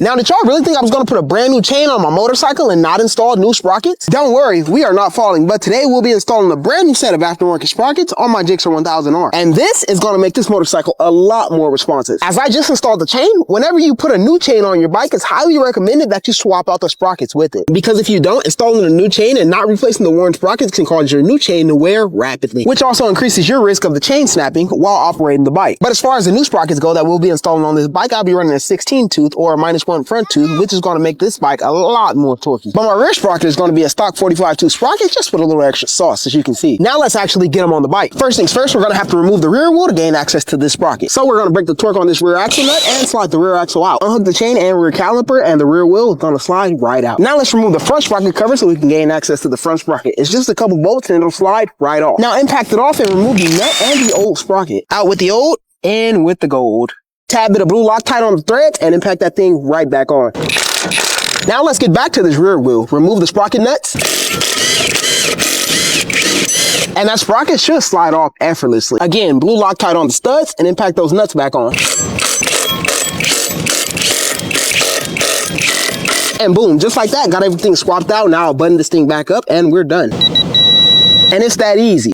Now, did y'all really think I was going to put a brand new chain on my motorcycle and not install new sprockets? Don't worry, we are not falling, but today we'll be installing a brand new set of aftermarket sprockets on my Gixxer 1000R. And this is going to make this motorcycle a lot more responsive. As I just installed the chain, whenever you put a new chain on your bike, it's highly recommended that you swap out the sprockets with it. Because if you don't, installing a new chain and not replacing the worn sprockets can cause your new chain to wear rapidly, which also increases your risk of the chain snapping while operating the bike. But as far as the new sprockets go that we'll be installing on this bike, I'll be running a 16 tooth or a -1 front tooth, which is going to make this bike a lot more torquey. But my rear sprocket is going to be a stock 45 tooth sprocket, just with a little extra sauce, as you can see. Now let's actually get them on the bike. First things first, we're going to have to remove the rear wheel to gain access to this sprocket. So we're going to break the torque on this rear axle nut and slide the rear axle out. Unhook the chain and rear caliper, and the rear wheel is going to slide right out. Now let's remove the front sprocket cover so we can gain access to the front sprocket. It's just a couple bolts and it'll slide right off. Now impact it off and remove the nut and the old sprocket. Out with the old, in with the gold. Tab bit of blue Loctite on the threads and impact that thing right back on. Now let's get back to this rear wheel. Remove the sprocket nuts. And that sprocket should slide off effortlessly. Again, blue Loctite on the studs and impact those nuts back on. And boom, just like that, got everything swapped out. Now I'll button this thing back up and we're done. And it's that easy.